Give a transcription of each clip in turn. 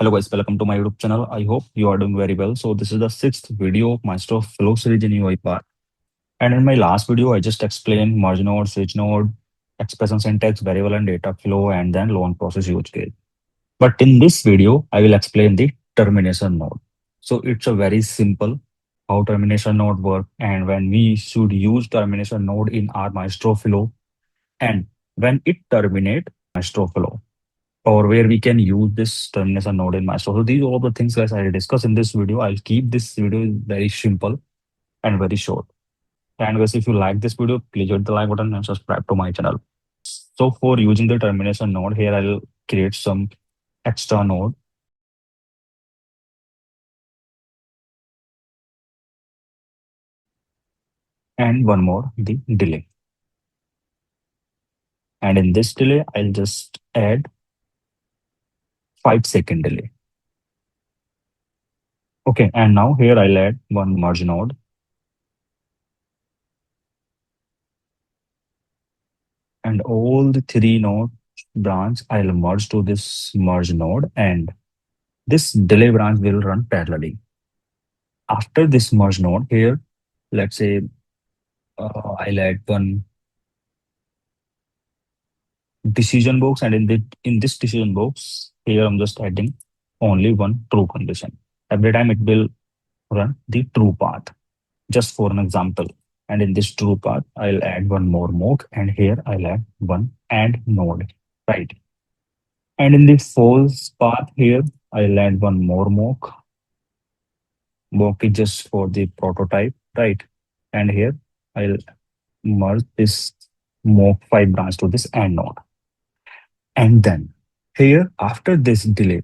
Hello guys, welcome to my YouTube channel. I hope you are doing very well. So this is the sixth video of Maestro Flow series in UiPath. And in my last video, I just explained merge node, switch node, expression syntax, variable and data flow, and then loan process use case. But in this video, I will explain the termination node. So it's a very simple how termination node work and when we should use termination node in our Maestro Flow and when it terminate Maestro Flow or where we can use this termination node in Maestro. So these are all the things guys I discuss in this video. I'll keep this video very simple and very short. And guys, if you like this video, please hit the like button and subscribe to my channel. So for using the termination node here, I'll create some extra node and one more, the delay. And in this delay, I'll just add 5-second delay. Okay, and now here I'll add one merge node and all the three node branch I'll merge to this merge node and this delay branch will run parallelly. After this merge node here, let's say I'll add one decision box and in this decision box here I'm just adding only one true condition. Every time it will run the true path just for an example. And in this true path, I'll add one more mock and here I'll add one and node, right? And in the false path here, I'll add one more mock. Mock is just for the prototype, right? And here I'll merge this mock 5 branch to this and node. And then here after this delay,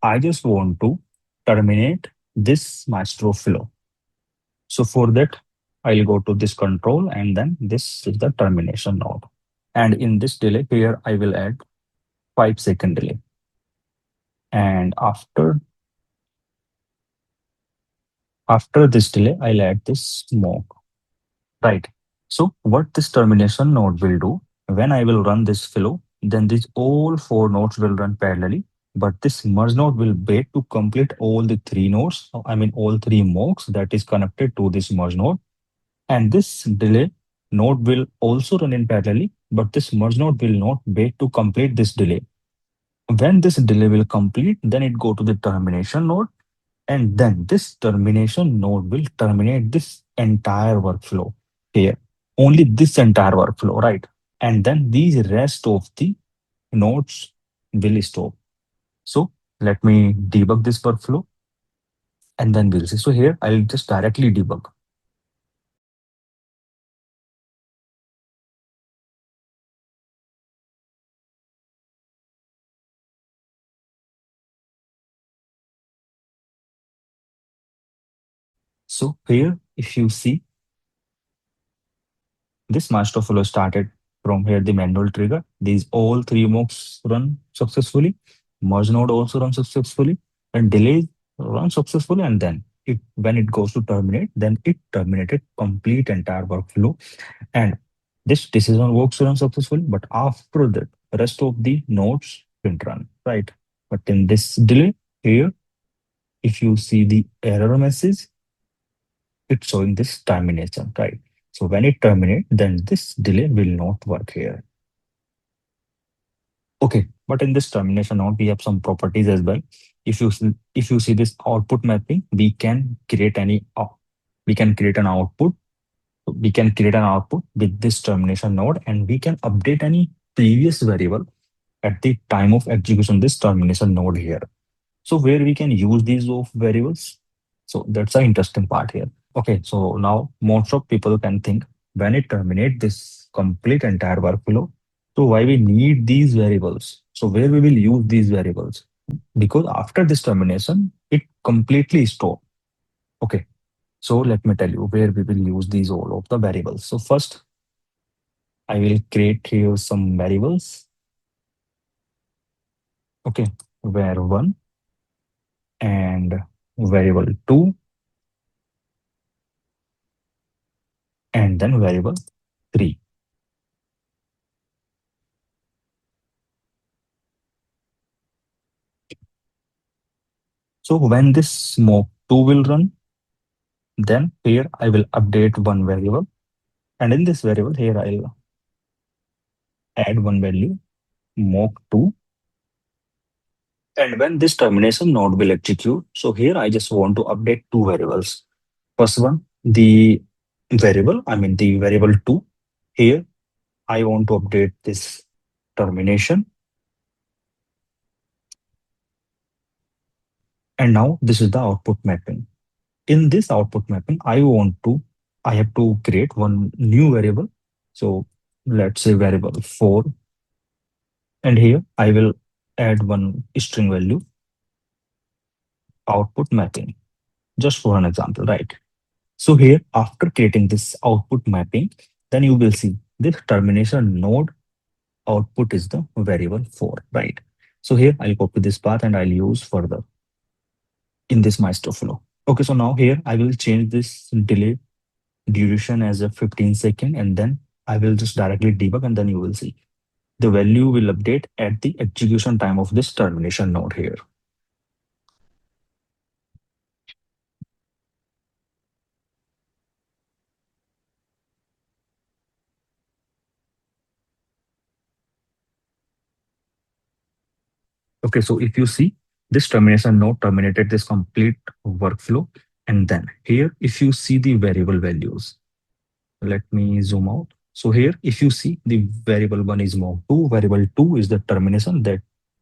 I just want to terminate this Maestro flow. So for that, I'll go to this control and then this is the termination node. And in this delay here, I will add 5-second delay. And after this delay, I'll add this smoke, right? So what this termination node will do, when I will run this flow, then these all 4 nodes will run parallelly. But this merge node will wait to complete all the 3 nodes. I mean all 3 mocks that is connected to this merge node. And this delay node will also run in parallelly, but this merge node will not wait to complete this delay. When this delay will complete, then it go to the termination node, and then this termination node will terminate this entire workflow here. Only this entire workflow, right? And then these rest of the nodes will stop. So let me debug this workflow and then we'll see. So here I'll just directly debug. So here, if you see, this master flow started from here, the manual trigger. These all 3 mocks run successfully. Merge node also run successfully, and delay run successfully. And then when it goes to terminate, then it terminated complete entire workflow. And this decision works run successfully. But after that, rest of the nodes didn't run, right? But in this delay here, if you see the error message, it's showing this termination, right? So when it terminates, then this delay will not work here. Okay, but in this termination node, we have some properties as well. If you see this output mapping, we can create we can create an output. We can create an output with this termination node, and we can update any previous variable at the time of execution. This termination node here. So where we can use these of variables. So that's the interesting part here. Okay, so now most of people can think when it terminate this complete entire workflow, so why we need these variables? So where we will use these variables? Because after this termination, it completely stop. Okay, so let me tell you where we will use these all of the variables. So first, I will create here some variables. Okay, var1 and variable2 and then variable3. So when this smoke 2 will run, then here I will update one variable. And in this variable here, I'll add one value, mock 2. And when this termination node will execute, so here I just want to update two variables. First one, the variable, I mean the variable 2. Here I want to update this termination. And now this is the output mapping. In this output mapping, I have to create one new variable. So let's say variable 4. And here I will add one string value, output mapping, just for an example, right? So here, after creating this output mapping, then you will see this termination node output is the variable 4, right? So here I'll copy this path and I'll use further in this Maestro Flow. Okay, so now here I will change this delay duration as a 15 second, and then I will just directly debug, and then you will see the value will update at the execution time of this termination node here. Okay, so if you see this termination node terminated this complete workflow, and then here if you see the variable values, let me zoom out. So here if you see the variable 1 is mock 2, variable 2 is the termination that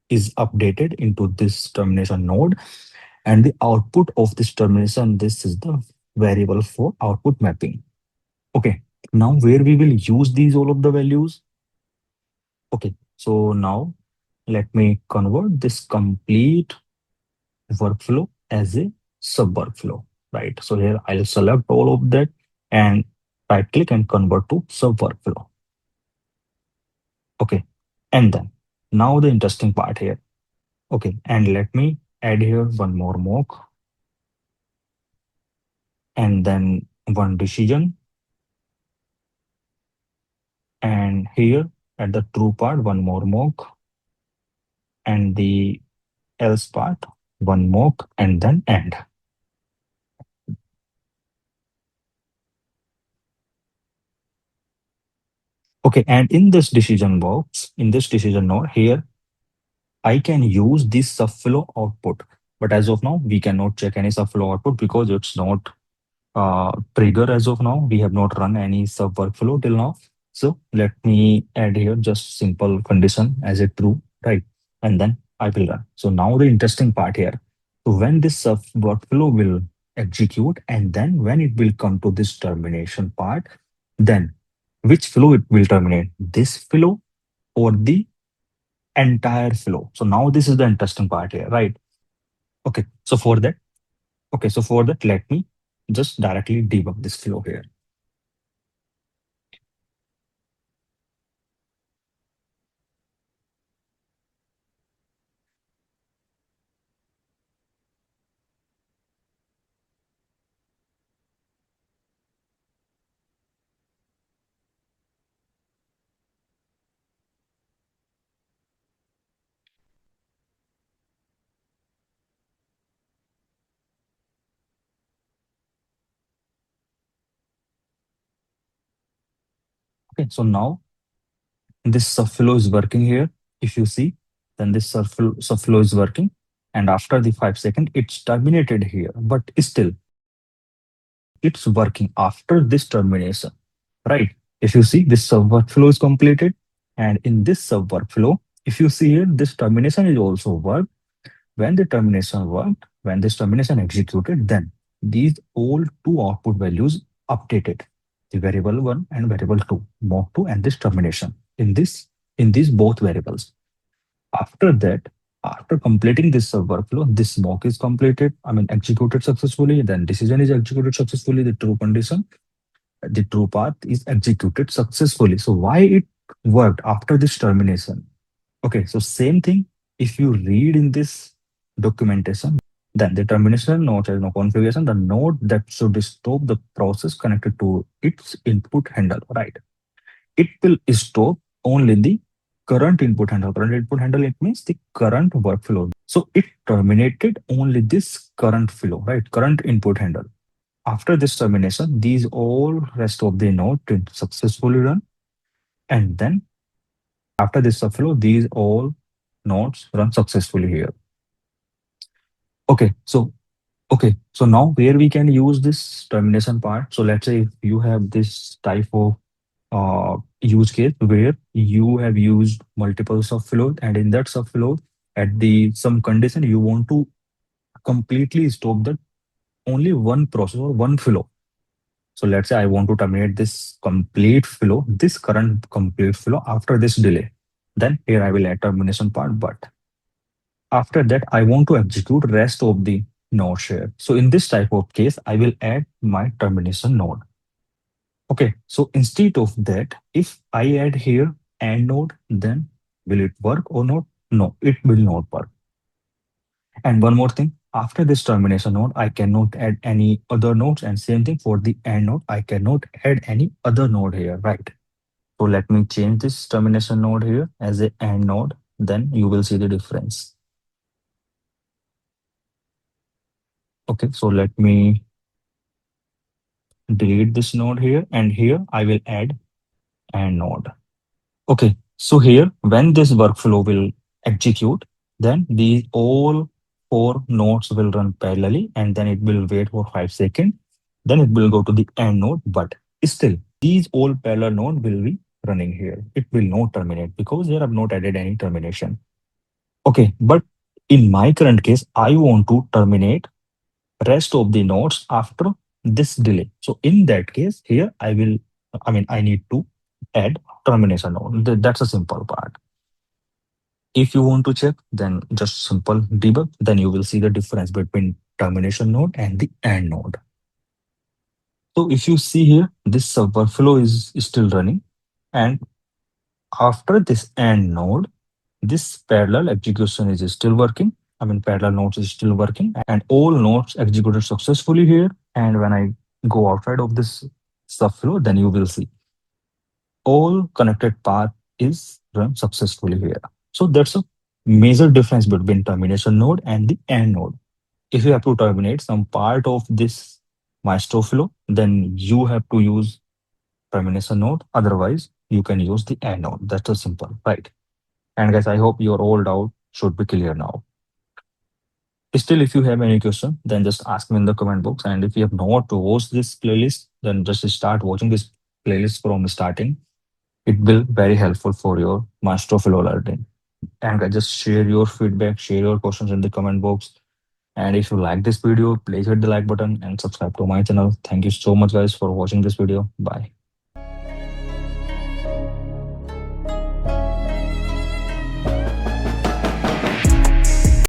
is updated into this termination node, and the output of this termination, this is the variable for output mapping. Okay, now where we will use these all of the values. Okay, so now let me convert this complete workflow as a sub workflow, right? So here I'll select all of that and right click and convert to sub workflow. Okay, and then now the interesting part here. Okay, and let me add here one more mock, and then one decision, and here at the true part one more mock, and the else part one mock, and then end. Okay, and in this decision box, in this decision node here, I can use this subflow output. But as of now, we cannot check any subflow output because it's not trigger as of now. We have not run any sub workflow till now. So let me add here just simple condition as a true, right? And then I will run. So now the interesting part here. So when this sub workflow will execute, and then when it will come to this termination part, then which flow it will terminate? This flow or the entire flow? So now this is the interesting part here, right? Okay, so for that, let me just directly debug this flow here. Okay, so now this subflow is working here. If you see, then this subflow is working. And after the 5 second, it's terminated here, but still it's working after this termination, right? If you see this sub workflow is completed, and in this sub workflow, if you see here, this termination is also worked. When the termination worked, when this termination executed, then these all two output values updated, the variable 1 and variable 2, mock 2 and this termination in these both variables. After that, after completing this workflow, this mock is completed, I mean executed successfully, then decision is executed successfully, the true condition, the true path is executed successfully. So why it worked after this termination? Okay, so same thing. If you read in this documentation, then the termination node has no configuration. The node that should stop the process connected to its input handle, right? It will stop only the current input handle. Current input handle, it means the current workflow. So it terminated only this current flow, right? Current input handle. After this termination, these all rest of the node to successfully run. And then after this subflow, these all nodes run successfully here. Okay, so now where we can use this termination part. So let's say if you have this type of use case where you have used multiple subflows, and in that subflow, at the some condition you want to completely stop the only one process or one flow. So let's say I want to terminate this complete flow, this current complete flow after this delay. Then here I will add termination part, but after that I want to execute rest of the node share. So in this type of case, I will add my termination node. Okay, so instead of that, if I add here and node, then will it work or not? No, it will not work. And one more thing, after this termination node, I cannot add any other nodes, and same thing for the AND node, I cannot add any other node here, right? So let me change this termination node here as a AND node, then you will see the difference. Okay, so let me delete this node here, and here I will add AND node. Okay, so here when this workflow will execute, then these all four nodes will run parallelly, and then it will wait for 5 seconds. Then it will go to the end node, but still these all parallel node will be running here. It will not terminate because they have not added any termination. Okay, but in my current case, I want to terminate rest of the nodes after this delay. So in that case, here I need to add termination node. That's a simple part. If you want to check, then just simple debug, then you will see the difference between termination node and the end node. So if you see here, this workflow is still running, and after this end node, this parallel execution is still working. Parallel nodes is still working, and all nodes executed successfully here. And when I go outside of this subflow, then you will see all connected path is run successfully here. So that's a major difference between termination node and the end node. If you have to terminate some part of this Maestro flow, then you have to use termination node. Otherwise, you can use the end node. That's so simple, right? And guys, I hope your all doubt should be clear now. Still, if you have any question, then just ask me in the comment box. And if you have not watched this playlist, then just start watching this playlist from starting. It will very helpful for your Maestro Flow learning. And guys, just share your feedback, share your questions in the comment box. And if you like this video, please hit the like button and subscribe to my channel. Thank you so much guys for watching this video. Bye.